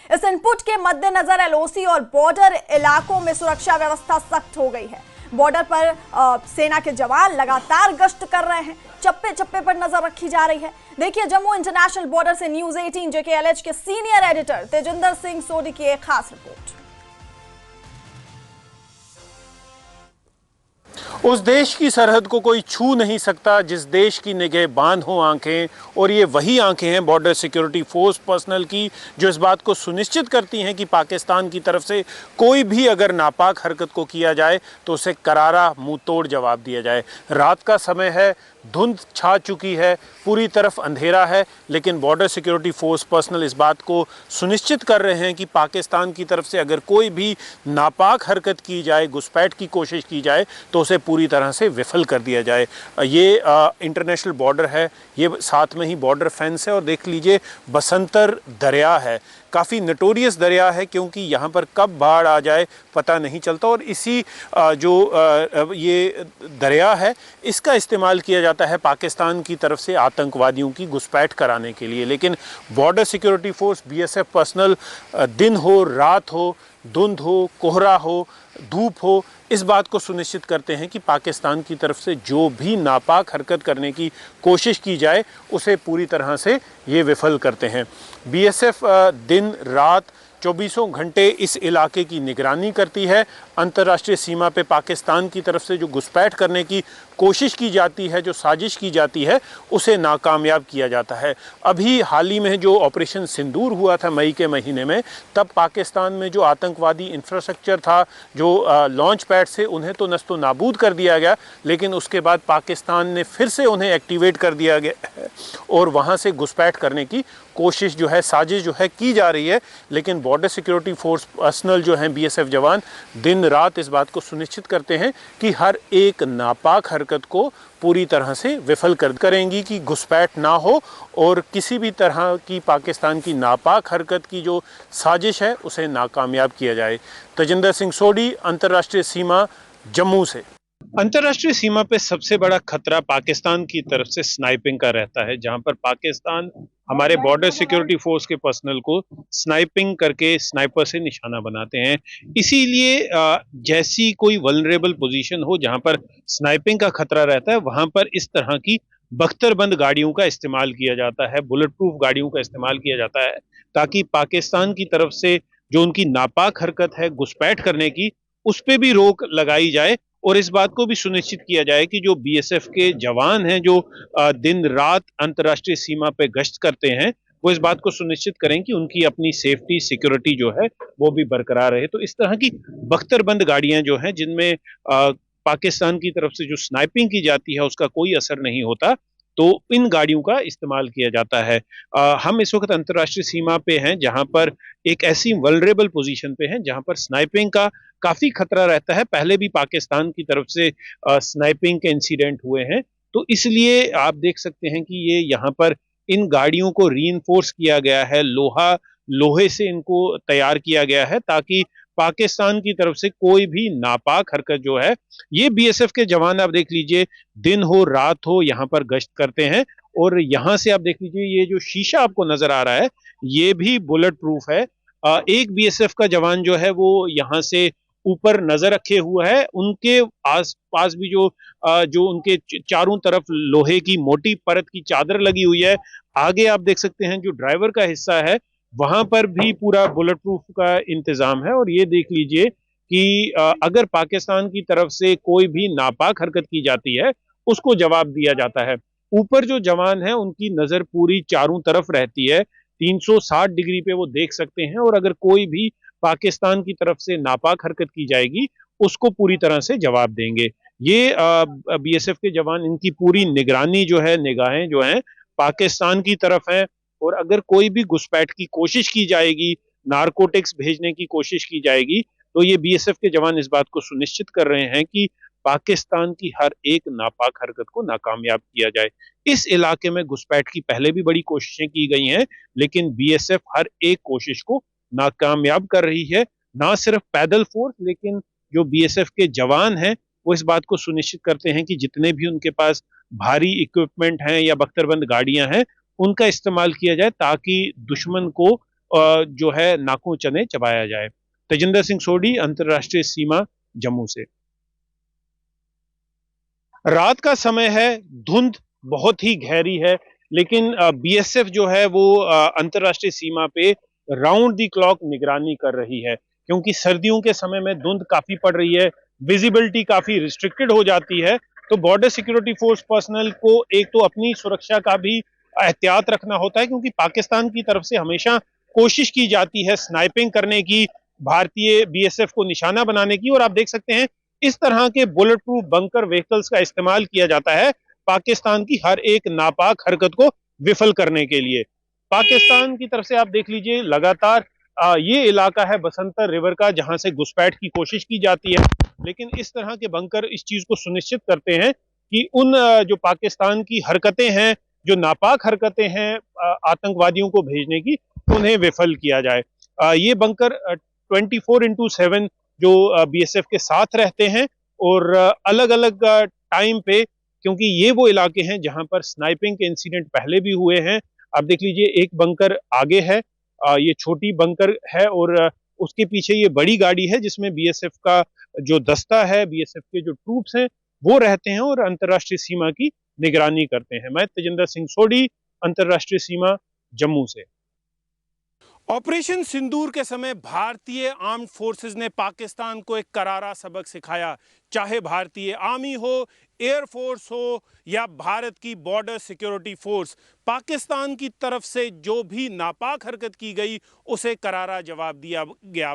इस इनपुट के मद्देनजर एलओसी और बॉर्डर इलाकों में सुरक्षा व्यवस्था सख्त हो गई है। बॉर्डर पर सेना के जवान लगातार गश्त कर रहे हैं, चप्पे चप्पे पर नजर रखी जा रही है। देखिए जम्मू इंटरनेशनल बॉर्डर से न्यूज 18 JKLH के सीनियर एडिटर तेजिंदर सिंह सोडी की एक खास रिपोर्ट। उस देश की सरहद को कोई छू नहीं सकता जिस देश की निगहबान हो आंखें, और ये वही आंखें हैं बॉर्डर सिक्योरिटी फोर्स पर्सनल की, जो इस बात को सुनिश्चित करती हैं कि पाकिस्तान की तरफ से कोई भी अगर नापाक हरकत को किया जाए तो उसे करारा मुंह तोड़ जवाब दिया जाए। रात का समय है, धुंध छा चुकी है, पूरी तरफ अंधेरा है, लेकिन बॉर्डर सिक्योरिटी फोर्स पर्सनल इस बात को सुनिश्चित कर रहे हैं कि पाकिस्तान की तरफ से अगर कोई भी नापाक हरकत की जाए, घुसपैठ की कोशिश की जाए तो उसे पूरी तरह से विफल कर दिया जाए। ये इंटरनेशनल बॉर्डर है, ये साथ में ही बॉर्डर फेंस है, और देख लीजिए बसंतर दरिया है, काफ़ी नटोरियस दरिया है, क्योंकि यहाँ पर कब बाढ़ आ जाए पता नहीं चलता। और इसी ये दरिया है, इसका इस्तेमाल किया जाता है पाकिस्तान की तरफ से आतंकवादियों की घुसपैठ कराने के लिए। लेकिन border security force BSF personal दिन हो, रात हो, धुंध हो, कोहरा हो, धूप हो, इस बात को सुनिश्चित करते हैं कि पाकिस्तान की तरफ से जो भी नापाक हरकत करने की कोशिश की जाए उसे पूरी तरह से ये विफल करते हैं। BSF दिन रात 24 घंटे इस इलाके की निगरानी करती है। अंतर्राष्ट्रीय सीमा पे पाकिस्तान की तरफ से जो घुसपैठ करने की कोशिश की जाती है, जो साजिश की जाती है, उसे नाकामयाब किया जाता है। अभी हाल ही में जो ऑपरेशन सिंदूर हुआ था मई के महीने में, तब पाकिस्तान में जो आतंकवादी इंफ्रास्ट्रक्चर था, जो लॉन्च पैड से, उन्हें तो नस्तो नाबूद कर दिया गया, लेकिन उसके बाद पाकिस्तान ने फिर से उन्हें एक्टिवेट कर दिया गया और वहाँ से घुसपैठ करने की कोशिश जो है, साजिश जो है की जा रही है। लेकिन बॉर्डर सिक्योरिटी फोर्स पर्सनल जो हैं BSF जवान दिन रात इस बात को सुनिश्चित करते हैं कि हर एक नापाक हरकत को पूरी तरह से विफल करेंगी कि घुसपैठ ना हो, और किसी भी तरह की पाकिस्तान की नापाक हरकत की जो साजिश है उसे नाकामयाब किया जाए। तेजिंदर सिंह सोडी, अंतर्राष्ट्रीय सीमा, जम्मू से। अंतर्राष्ट्रीय सीमा पे सबसे बड़ा खतरा पाकिस्तान की तरफ से स्नाइपिंग का रहता है, जहां पर पाकिस्तान हमारे बॉर्डर सिक्योरिटी फोर्स के पर्सनल को स्नाइपिंग करके स्नाइपर से निशाना बनाते हैं। इसीलिए जैसी कोई वल्नरेबल पोजीशन हो जहां पर स्नाइपिंग का खतरा रहता है, वहां पर इस तरह की बख्तरबंद गाड़ियों का इस्तेमाल किया जाता है, बुलेट प्रूफ गाड़ियों का इस्तेमाल किया जाता है, ताकि पाकिस्तान की तरफ से जो उनकी नापाक हरकत है घुसपैठ करने की, उस पर भी रोक लगाई जाए, और इस बात को भी सुनिश्चित किया जाए कि जो BSF के जवान हैं जो दिन रात अंतर्राष्ट्रीय सीमा पे गश्त करते हैं, वो इस बात को सुनिश्चित करें कि उनकी अपनी सेफ्टी सिक्योरिटी जो है वो भी बरकरार रहे। तो इस तरह की बख्तरबंद गाड़ियां जो हैं, जिनमें पाकिस्तान की तरफ से जो स्नाइपिंग की जाती है उसका कोई असर नहीं होता, तो इन गाड़ियों का इस्तेमाल किया जाता है। हम इस वक्त अंतर्राष्ट्रीय सीमा पे हैं, जहां पर एक ऐसी वल्नरेबल पोजीशन पे हैं जहां पर स्नाइपिंग का काफी खतरा रहता है। पहले भी पाकिस्तान की तरफ से स्नाइपिंग के इंसिडेंट हुए हैं, तो इसलिए आप देख सकते हैं कि ये यहाँ पर इन गाड़ियों को रीइंफोर्स किया गया है, लोहे से इनको तैयार किया गया है, ताकि पाकिस्तान की तरफ से कोई भी नापाक हरकत जो है, ये BSF के जवान आप देख लीजिए दिन हो रात हो यहाँ पर गश्त करते हैं। और यहाँ से आप देख लीजिए ये जो शीशा आपको नजर आ रहा है, ये भी बुलेट प्रूफ है। एक BSF का जवान जो है वो यहाँ से ऊपर नजर रखे हुआ है, उनके आस पास भी जो उनके चारों तरफ लोहे की मोटी परत की चादर लगी हुई है। आगे आप देख सकते हैं जो ड्राइवर का हिस्सा है, वहां पर भी पूरा बुलेट प्रूफ का इंतजाम है। और ये देख लीजिए कि अगर पाकिस्तान की तरफ से कोई भी नापाक हरकत की जाती है, उसको जवाब दिया जाता है। ऊपर जो जवान है उनकी नजर पूरी चारों तरफ रहती है, 360 डिग्री पे वो देख सकते हैं, और अगर कोई भी पाकिस्तान की तरफ से नापाक हरकत की जाएगी उसको पूरी तरह से जवाब देंगे। ये BSF के जवान, इनकी पूरी निगरानी जो है, निगाहें जो हैं पाकिस्तान की तरफ हैं, और अगर कोई भी घुसपैठ की कोशिश की जाएगी, नारकोटिक्स भेजने की कोशिश की जाएगी, तो ये BSF के जवान इस बात को सुनिश्चित कर रहे हैं कि पाकिस्तान की हर एक नापाक हरकत को नाकामयाब किया जाए। इस इलाके में घुसपैठ की पहले भी बड़ी कोशिशें की गई हैं, लेकिन BSF हर एक कोशिश को नाकामयाब कर रही है। ना सिर्फ पैदल फोर्स, लेकिन जो BSF के जवान हैं वो इस बात को सुनिश्चित करते हैं कि जितने भी उनके पास भारी इक्विपमेंट हैं या बख्तरबंद गाड़ियां हैं, उनका इस्तेमाल किया जाए, ताकि दुश्मन को जो है नाकों चने चबाया जाए। तेजिंदर सिंह सोढी, अंतर्राष्ट्रीय सीमा, जम्मू से। रात का समय है, धुंध बहुत ही गहरी है, लेकिन बीएसएफ जो है वो अंतर्राष्ट्रीय सीमा पे राउंड द क्लॉक निगरानी कर रही है, क्योंकि सर्दियों के समय में धुंध काफी पड़ रही है, विजिबिलिटी काफी रिस्ट्रिक्टेड हो जाती है। तो बॉर्डर सिक्योरिटी फोर्स पर्सनल को एक तो अपनी सुरक्षा का भी एहतियात रखना होता है, क्योंकि पाकिस्तान की तरफ से हमेशा कोशिश की जाती है स्नाइपिंग करने की, भारतीय बीएसएफ को निशाना बनाने की। और आप देख सकते हैं इस तरह के बुलेट प्रूफ बंकर व्हीकल्स का इस्तेमाल किया जाता है पाकिस्तान की हर एक नापाक हरकत को विफल करने के लिए। पाकिस्तान की तरफ से आप देख लीजिए लगातार ये इलाका है बसंतर रिवर का, जहां से घुसपैठ की कोशिश की जाती है, लेकिन इस तरह के बंकर इस चीज को सुनिश्चित करते हैं कि उन जो पाकिस्तान की हरकतें हैं, जो नापाक हरकतें हैं आतंकवादियों को भेजने की, उन्हें विफल किया जाए। ये बंकर 24/7 जो बीएसएफ के साथ रहते हैं, और अलग अलग टाइम पे, क्योंकि ये वो इलाके हैं जहां पर स्नाइपिंग के इंसिडेंट पहले भी हुए हैं। आप देख लीजिए एक बंकर आगे है, ये छोटी बंकर है, और उसके पीछे ये बड़ी गाड़ी है जिसमें बीएसएफ का जो दस्ता है, बीएसएफ के जो ट्रूप्स हैं वो रहते हैं और अंतर्राष्ट्रीय सीमा की निगरानी करते हैं। मैं तेजिंदर सिंह सोढी, अंतर्राष्ट्रीय सीमा, जम्मू से। ऑपरेशन सिंदूर के समय भारतीय आर्म्ड फोर्सेस ने पाकिस्तान को एक करारा सबक सिखाया, चाहे भारतीय आर्मी हो, एयरफोर्स हो या भारत की बॉर्डर सिक्योरिटी फोर्स। पाकिस्तान की तरफ से जो भी नापाक हरकत की गई उसे करारा जवाब दिया गया।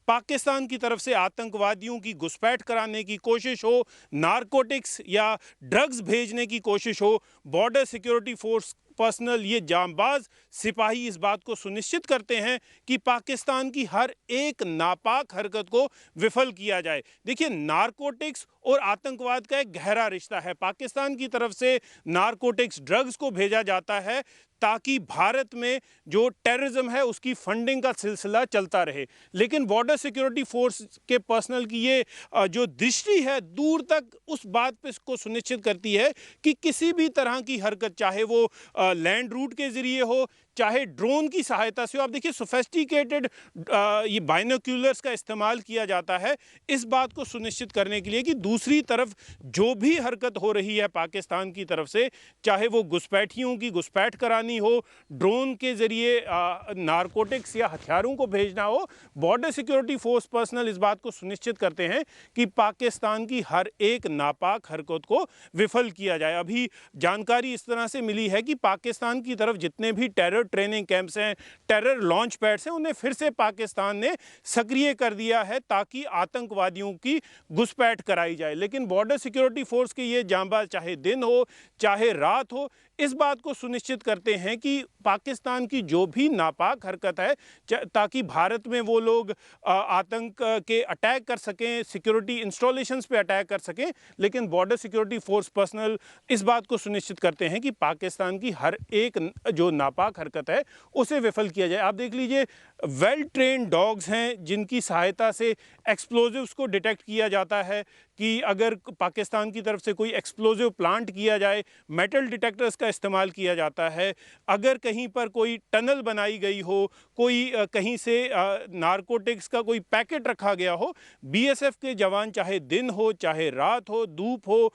पाकिस्तान की तरफ से आतंकवादियों की घुसपैठ कराने की कोशिश हो, नारकोटिक्स या ड्रग्स भेजने की कोशिश हो, बॉर्डर सिक्योरिटी फोर्स पर्सनल, ये जांबाज सिपाही इस बात को सुनिश्चित करते हैं कि पाकिस्तान की हर एक नापाक हरकत को विफल किया जाए। देखिए, नारकोटिक्स और आतंकवाद का एक गहरा रिश्ता है। पाकिस्तान की तरफ से नारकोटिक्स ड्रग्स को भेजा जाता है ताकि भारत में जो टेररिज्म है उसकी फंडिंग का सिलसिला चलता रहे। लेकिन बॉर्डर सिक्योरिटी फोर्स के पर्सनल की ये जो दृष्टि है दूर तक उस बात पे को सुनिश्चित करती है कि किसी भी तरह की हरकत, चाहे वो लैंड रूट के जरिए हो, चाहे ड्रोन की सहायता से हो। आप देखिए सोफिस्टिकेटेड ये बाइनोक्यूलर्स का इस्तेमाल किया जाता है इस बात को सुनिश्चित करने के लिए कि दूसरी तरफ जो भी हरकत हो रही है पाकिस्तान की तरफ से, चाहे वो घुसपैठियों की घुसपैठ करानी हो, ड्रोन के जरिए नारकोटिक्स या हथियारों को भेजना हो, बॉर्डर सिक्योरिटी फोर्स पर्सनल इस बात को सुनिश्चित करते हैं कि पाकिस्तान की हर एक नापाक हरकत को विफल किया जाए। अभी जानकारी इस तरह से मिली है कि पाकिस्तान की तरफ जितने भी टेरर ट्रेनिंग कैंप्स हैं, टेरर लॉन्च पैड्स हैं, उन्हें फिर से पाकिस्तान ने सक्रिय कर दिया है ताकि आतंकवादियों की घुसपैठ कराई जाए। लेकिन बॉर्डर सिक्योरिटी फोर्स के ये जांबाज चाहे दिन हो चाहे रात हो, इस बात को सुनिश्चित करते हैं कि पाकिस्तान की जो भी नापाक हरकत है, ताकि भारत में वो लोग आतंक के अटैक कर सकें, सिक्योरिटी इंस्टॉलेशंस पे अटैक कर सकें, लेकिन बॉर्डर सिक्योरिटी फोर्स पर्सनल इस बात को सुनिश्चित करते हैं कि पाकिस्तान की हर एक जो नापाक हरकत है उसे विफल किया जाए। आप देख लीजिए, वेल ट्रेन्ड डॉग्स हैं जिनकी सहायता से एक्सप्लोजिव्स को डिटेक्ट किया जाता है कि अगर पाकिस्तान की तरफ से कोई एक्सप्लोजिव प्लांट किया जाए, मेटल डिटेक्टर्स का इस्तेमाल किया जाता है। अगर कहीं पर कोई टनल बनाई गई हो, कोई कहीं से नारकोटिक्स का कोई पैकेट रखा गया हो, बीएसएफ के जवान चाहे दिन हो चाहे रात हो, धूप हो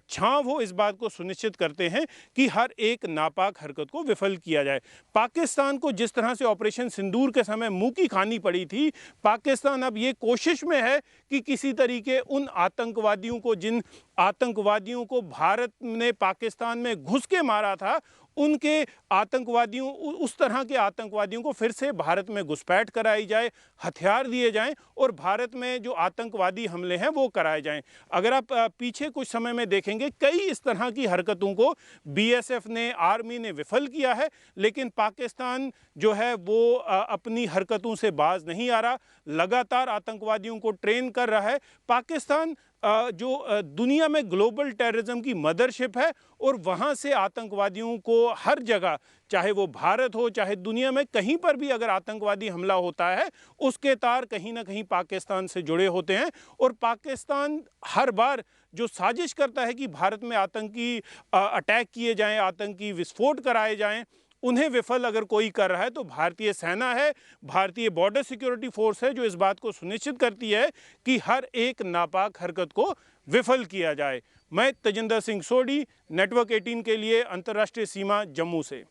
छांव हो, इस बात को सुनिश्चित करते हैं कि हर एक नापाक हरकत को विफल किया जाए। पाकिस्तान को जिस तरह से ऑपरेशन सिंदूर के समय मुंह की खानी पड़ी थी, पाकिस्तान अब ये कोशिश में है कि किसी तरीके उन आतंकवादियों को, जिन आतंकवादियों को भारत ने पाकिस्तान में घुस के मारा था, उनके आतंकवादियों, उस तरह के आतंकवादियों को फिर से भारत में घुसपैठ कराई जाए, हथियार दिए जाएं और भारत में जो आतंकवादी हमले हैं वो कराए जाएं। अगर आप पीछे कुछ समय में देखेंगे, कई इस तरह की हरकतों को बीएसएफ ने, आर्मी ने विफल किया है, लेकिन पाकिस्तान जो है वो अपनी हरकतों से बाज नहीं आ रहा, लगातार आतंकवादियों को ट्रेन कर रहा है। पाकिस्तान जो दुनिया में ग्लोबल टेररिज्म की मदरशिप है और वहाँ से आतंकवादियों को हर जगह, चाहे वो भारत हो चाहे दुनिया में कहीं पर भी अगर आतंकवादी हमला होता है, उसके तार कहीं ना कहीं पाकिस्तान से जुड़े होते हैं। और पाकिस्तान हर बार जो साजिश करता है कि भारत में आतंकी अटैक किए जाएं, आतंकी विस्फोट कराए जाएं, उन्हें विफल अगर कोई कर रहा है तो भारतीय सेना है, भारतीय बॉर्डर सिक्योरिटी फोर्स है, जो इस बात को सुनिश्चित करती है कि हर एक नापाक हरकत को विफल किया जाए। मैं तेजिंदर सिंह सोढी, नेटवर्क 18 के लिए अंतर्राष्ट्रीय सीमा, जम्मू से।